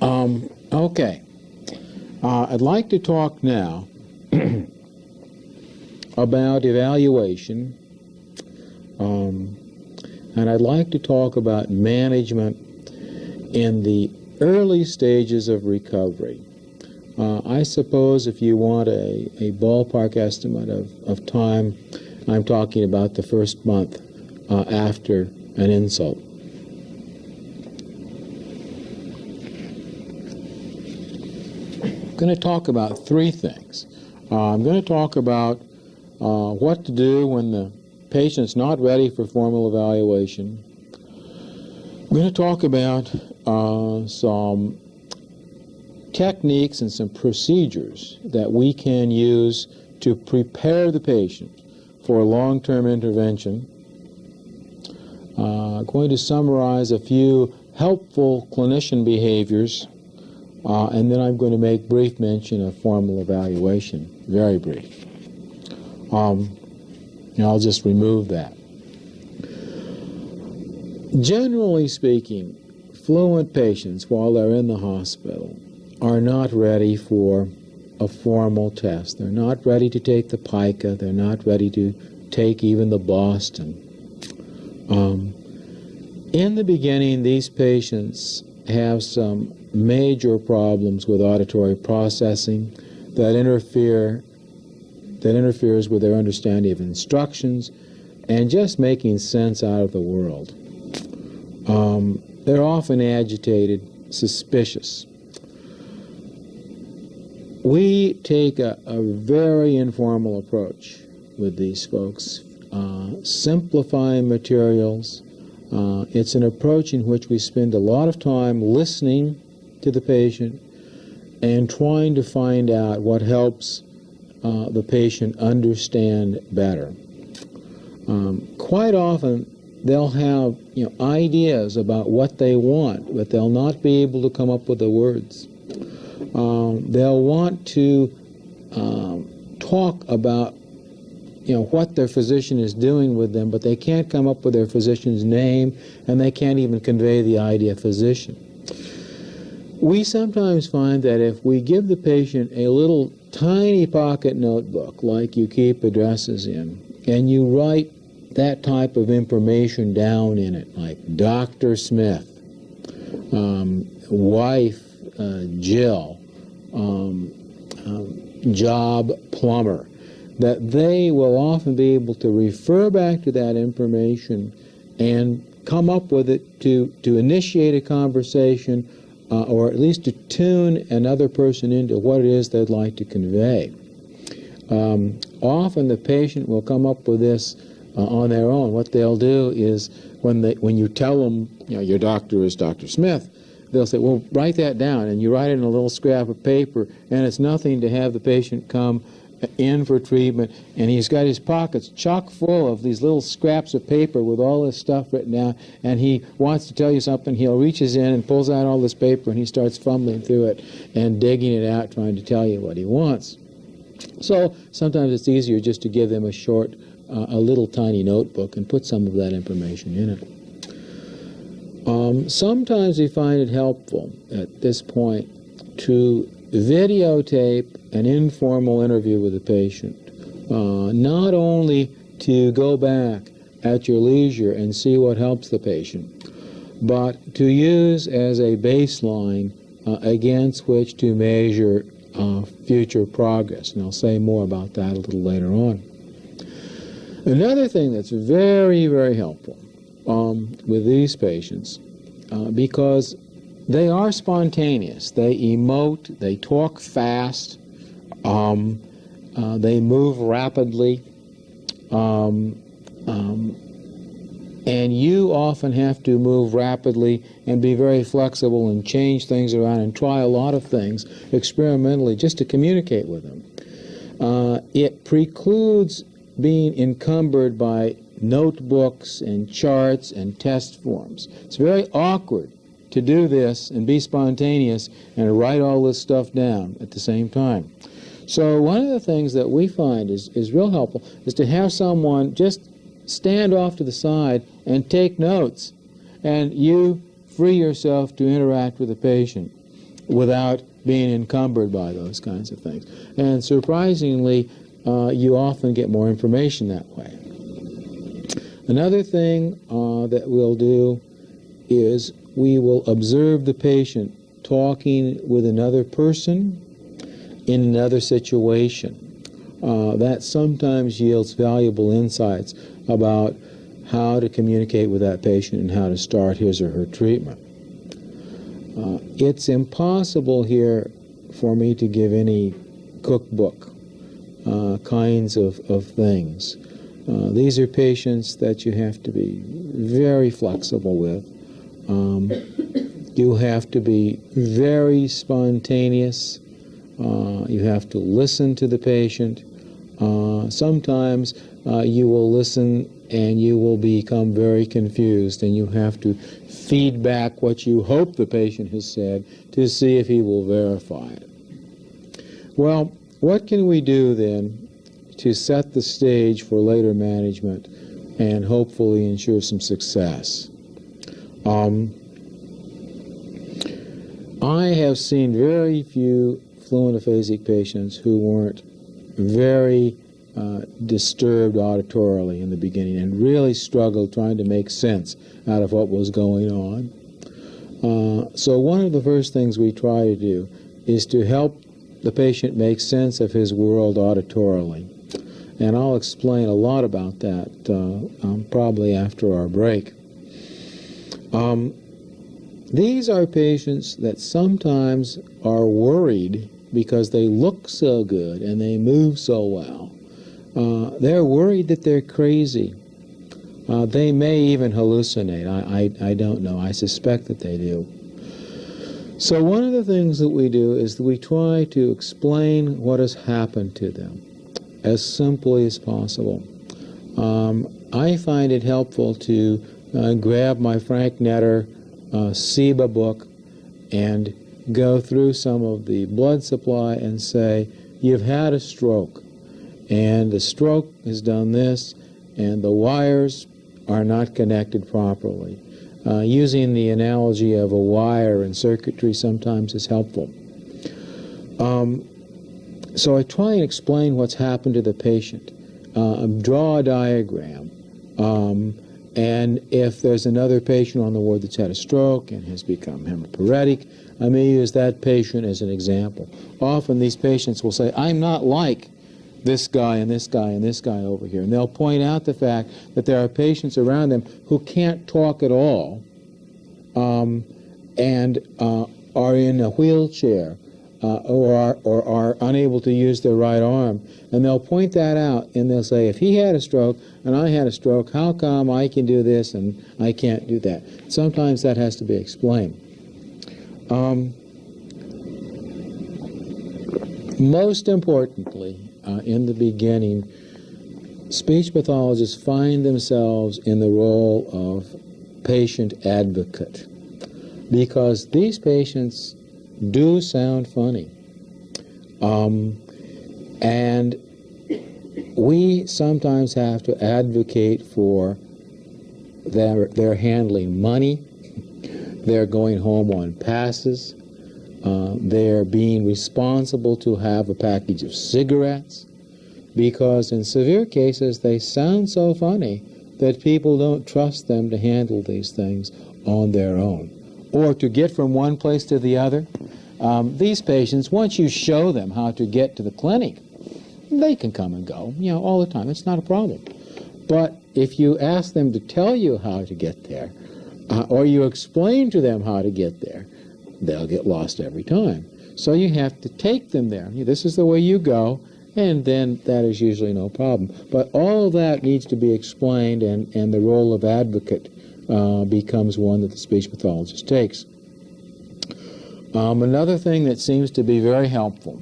Okay. I'd like to talk now about evaluation, and I'd like to talk about management in the early stages of recovery. I suppose if you want a ballpark estimate of time, I'm talking about the first month after an insult. I'm going to talk about three things. I'm going to talk about what to do when the patient's not ready for formal evaluation. I'm going to talk about some techniques and some procedures that we can use to prepare the patient for long-term intervention. I'm going to summarize a few helpful clinician behaviors, and then I'm going to make brief mention of formal evaluation, very brief. I'll just remove that. Generally speaking, fluent patients, while they're in the hospital, are not ready for a formal test. They're not ready to take the PICA. They're not ready to take even the Boston. In the beginning, these patients have some major problems with auditory processing that interferes with their understanding of instructions and just making sense out of the world. They're often agitated, suspicious. We take a very informal approach with these folks, simplifying materials. It's an approach in which we spend a lot of time listening to the patient and trying to find out what helps the patient understand better. Quite often they'll have ideas about what they want, but they'll not be able to come up with the words. They'll want to talk about what their physician is doing with them, but they can't come up with their physician's name, and they can't even convey the idea physician. We sometimes find that if we give the patient a little tiny pocket notebook, like you keep addresses in, and you write that type of information down in it, like Dr. Smith, wife Jill, job plumber, that they will often be able to refer back to that information and come up with it to initiate a conversation or at least to tune another person into what it is they'd like to convey. Often the patient will come up with this on their own. What they'll do is when you tell them, your doctor is Dr. Smith, they'll say, well, write that down, and you write it in a little scrap of paper, and it's nothing to have the patient come in for treatment, and he's got his pockets chock full of these little scraps of paper with all this stuff written down, and he wants to tell you something. He'll reaches in and pulls out all this paper, and he starts fumbling through it and digging it out, trying to tell you what he wants. So sometimes it's easier just to give them a short, a little tiny notebook and put some of that information in it. Sometimes we find it helpful at this point to videotape an informal interview with the patient, not only to go back at your leisure and see what helps the patient, but to use as a baseline against which to measure future progress. And I'll say more about that a little later on. Another thing that's very, very helpful with these patients, because they are spontaneous. They emote, they talk fast, they move rapidly, and you often have to move rapidly and be very flexible and change things around and try a lot of things experimentally just to communicate with them. It precludes being encumbered by notebooks and charts and test forms. It's very awkward to do this and be spontaneous and write all this stuff down at the same time. So one of the things that we find is real helpful is to have someone just stand off to the side and take notes, and you free yourself to interact with the patient. without being encumbered by those kinds of things. And surprisingly, you often get more information that way. Another thing that we'll do is we will observe the patient talking with another person in another situation. That sometimes yields valuable insights about how to communicate with that patient and how to start his or her treatment. It's impossible here for me to give any cookbook kinds of things. These are patients that you have to be very flexible with. You have to be very spontaneous. You have to listen to the patient. Sometimes you will listen and you will become very confused, and you have to feed back what you hope the patient has said to see if he will verify it. Well, what can we do then to set the stage for later management and hopefully ensure some success? I have seen very few fluent aphasic patients who weren't very disturbed auditorily in the beginning and really struggled trying to make sense out of what was going on. So one of the first things we try to do is to help the patient make sense of his world auditorily. And I'll explain a lot about that probably after our break. These are patients that sometimes are worried because they look so good and they move so well. They're worried that they're crazy. They may even hallucinate. I don't know. I suspect that they do. So one of the things that we do is that we try to explain what has happened to them as simply as possible. I find it helpful to grab my Frank Netter SIBA book and go through some of the blood supply and say, you've had a stroke, and the stroke has done this, and the wires are not connected properly. Using the analogy of a wire in circuitry sometimes is helpful. So I try and explain what's happened to the patient, draw a diagram, and if there's another patient on the ward that's had a stroke and has become hemiparetic, I may use that patient as an example. Often these patients will say, I'm not like this guy and this guy and this guy over here. And they'll point out the fact that there are patients around them who can't talk at all and are in a wheelchair or are unable to use their right arm. And they'll point that out and they'll say, if he had a stroke and I had a stroke, how come I can do this and I can't do that? Sometimes that has to be explained. Most importantly, in the beginning, speech pathologists find themselves in the role of patient advocate because these patients do sound funny. And we sometimes have to advocate for their handling money, they're going home on passes, they're being responsible to have a package of cigarettes, because in severe cases they sound so funny that people don't trust them to handle these things on their own. Or to get from one place to the other. These patients, once you show them how to get to the clinic, they can come and go, all the time. It's not a problem. But if you ask them to tell you how to get there, or you explain to them how to get there, they'll get lost every time. So you have to take them there. This is the way you go, and then that is usually no problem. But all of that needs to be explained, and the role of advocate becomes one that the speech pathologist takes. Another thing that seems to be very helpful,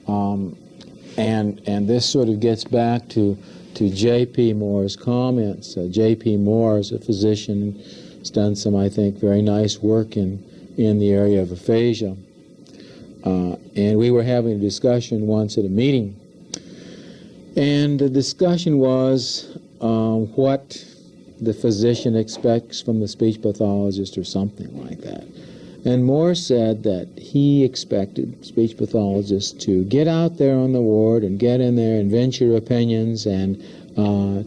and this sort of gets back to J.P. Moore's comments. J.P. Moore is a physician, has done some, I think, very nice work in the area of aphasia. And we were having a discussion once at a meeting, and the discussion was what the physician expects from the speech pathologist or something like that. And Moore said that he expected speech pathologists to get out there on the ward and get in there and venture opinions and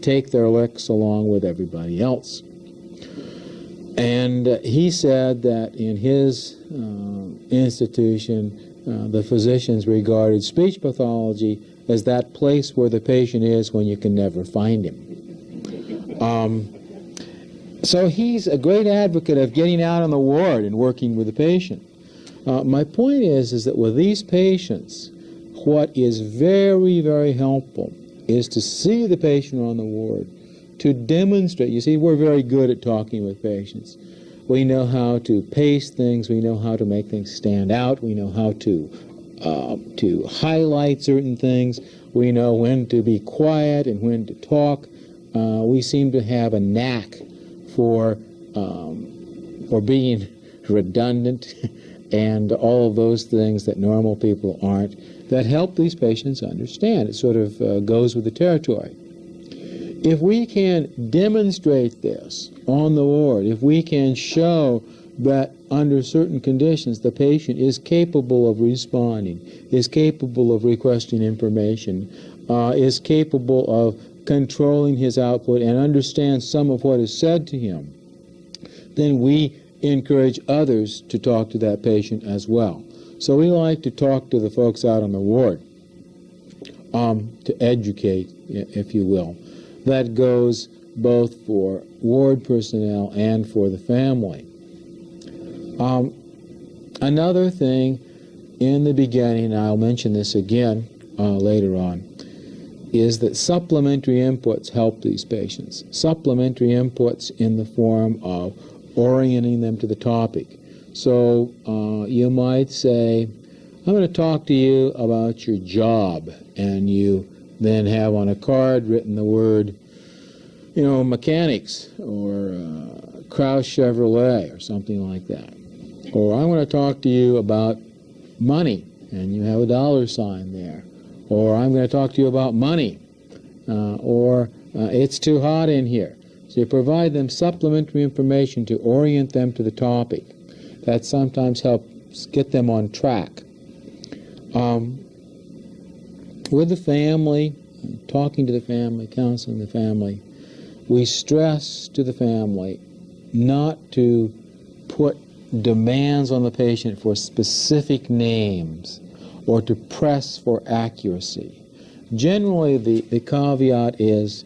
take their licks along with everybody else. And he said that in his institution, the physicians regarded speech pathology as that place where the patient is when you can never find him. So he's a great advocate of getting out on the ward and working with the patient. My point is that with these patients, what is very, very helpful is to see the patient on the ward, to demonstrate. You see, we're very good at talking with patients. We know how to pace things. We know how to make things stand out. We know how to highlight certain things. We know when to be quiet and when to talk. We seem to have a knack for being redundant and all of those things that normal people aren't, that help these patients understand. It sort of goes with the territory. If we can demonstrate this on the ward, if we can show that under certain conditions the patient is capable of responding, is capable of requesting information, is capable of controlling his output and understands some of what is said to him, then we encourage others to talk to that patient as well. So we like to talk to the folks out on the ward, to educate, if you will. That goes both for ward personnel and for the family. Another thing in the beginning, I'll mention this again later on, is that supplementary inputs help these patients. Supplementary inputs in the form of orienting them to the topic. So you might say, I'm going to talk to you about your job, and you then have on a card written the word, mechanics, or Kraus Chevrolet, or something like that. Or I'm going to talk to you about money, and you have a dollar sign there. Or I'm going to talk to you about money, or it's too hot in here. So you provide them supplementary information to orient them to the topic. That sometimes helps get them on track. With the family, talking to the family, counseling the family, we stress to the family not to put demands on the patient for specific names or to press for accuracy. Generally, the caveat is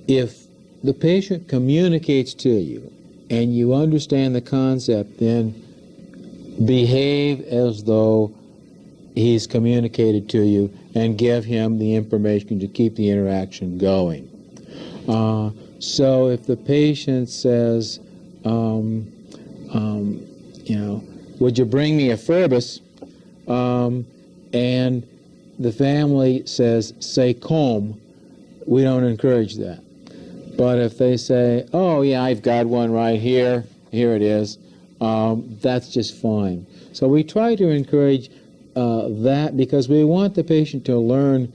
if the patient communicates to you and you understand the concept, then behave as though he's communicated to you and give him the information to keep the interaction going. So if the patient says, would you bring me a Furbus? And the family says, say comb, we don't encourage that. But if they say, oh yeah, I've got one right here, here it is, that's just fine. So we try to encourage that because we want the patient to learn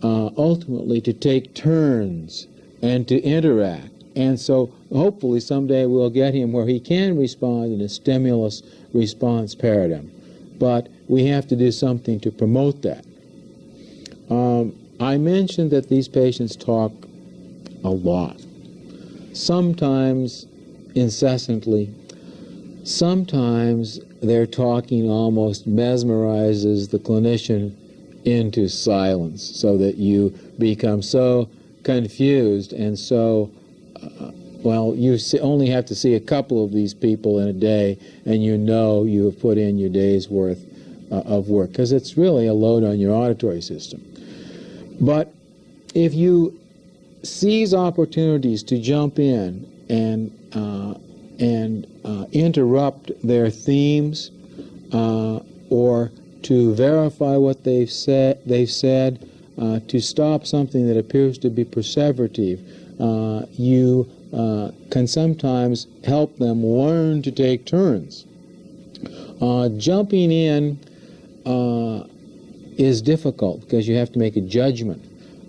ultimately to take turns and to interact. And so hopefully someday we'll get him where he can respond in a stimulus-response paradigm. But we have to do something to promote that. I mentioned that these patients talk a lot, sometimes incessantly. Sometimes their talking almost mesmerizes the clinician into silence so that you become so confused and so, you only have to see a couple of these people in a day and you know you have put in your day's worth of work, because it's really a load on your auditory system. But if you seize opportunities to jump in and interrupt their themes or to verify what they've said, to stop something that appears to be perseverative, you can sometimes help them learn to take turns. Jumping in is difficult because you have to make a judgment.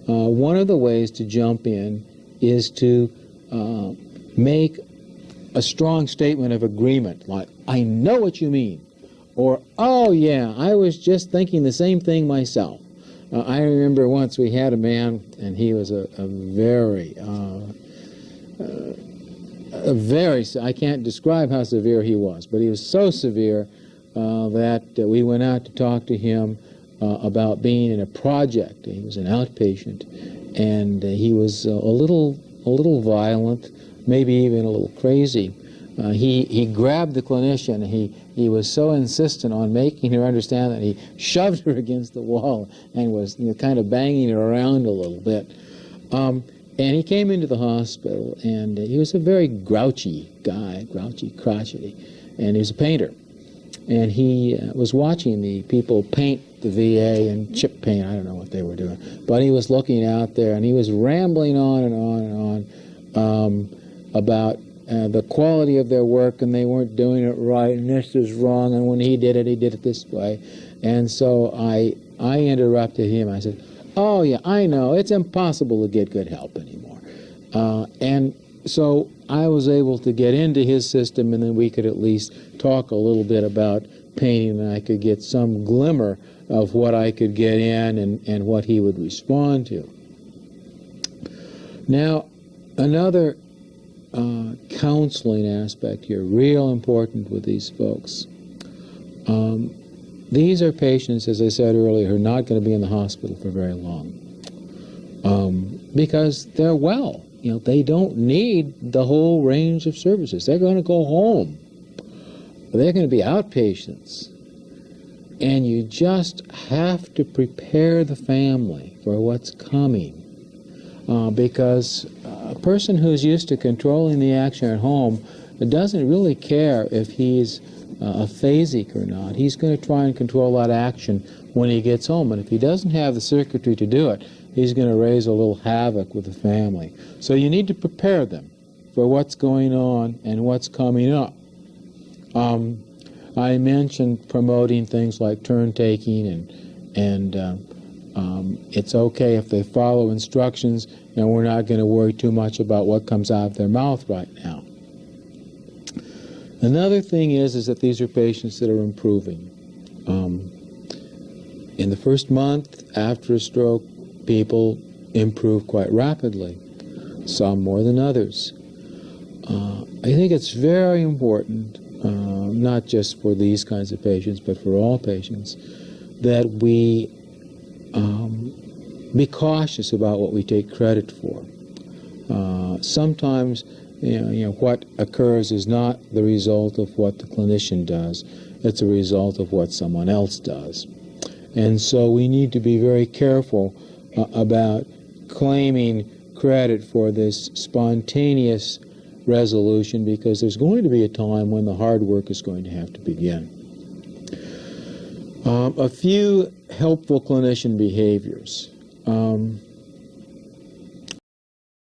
One of the ways to jump in is to make a strong statement of agreement, like, I know what you mean, or, oh yeah, I was just thinking the same thing myself. I remember once we had a man, and he was a very, I can't describe how severe he was, but he was so severe that we went out to talk to him about being in a project. He was an outpatient, and he was a little violent, maybe even a little crazy. He grabbed the clinician. He was so insistent on making her understand that he shoved her against the wall and was kind of banging her around a little bit. And he came into the hospital, and he was a very grouchy guy, grouchy, crotchety, and he was a painter. And he was watching the people paint the VA and chip paint. I don't know what they were doing. But he was looking out there, and he was rambling on and on and on about the quality of their work, and they weren't doing it right, and this is wrong, and when he did it this way. And so I interrupted him. I said, oh, yeah, I know. It's impossible to get good help anymore. And so I was able to get into his system, and then we could at least talk a little bit about painting, and I could get some glimmer of what I could get in and what he would respond to. Now, another counseling aspect here, real important with these folks. These are patients, as I said earlier, who are not going to be in the hospital for very long because they're well. They don't need the whole range of services. They're going to go home. They're going to be outpatients. And you just have to prepare the family for what's coming. Because a person who's used to controlling the action at home doesn't really care if he's aphasic or not. He's going to try and control that action when he gets home. And if he doesn't have the circuitry to do it, he's going to raise a little havoc with the family. So you need to prepare them for what's going on and what's coming up. I mentioned promoting things like turn-taking, and it's okay if they follow instructions, and we're not going to worry too much about what comes out of their mouth right now. Another thing is that these are patients that are improving. In the first month after a stroke, people improve quite rapidly, some more than others. I think it's very important, not just for these kinds of patients, but for all patients, that we be cautious about what we take credit for. Sometimes, what occurs is not the result of what the clinician does. It's a result of what someone else does. And so we need to be very careful about claiming credit for this spontaneous resolution, because there's going to be a time when the hard work is going to have to begin. A few helpful clinician behaviors.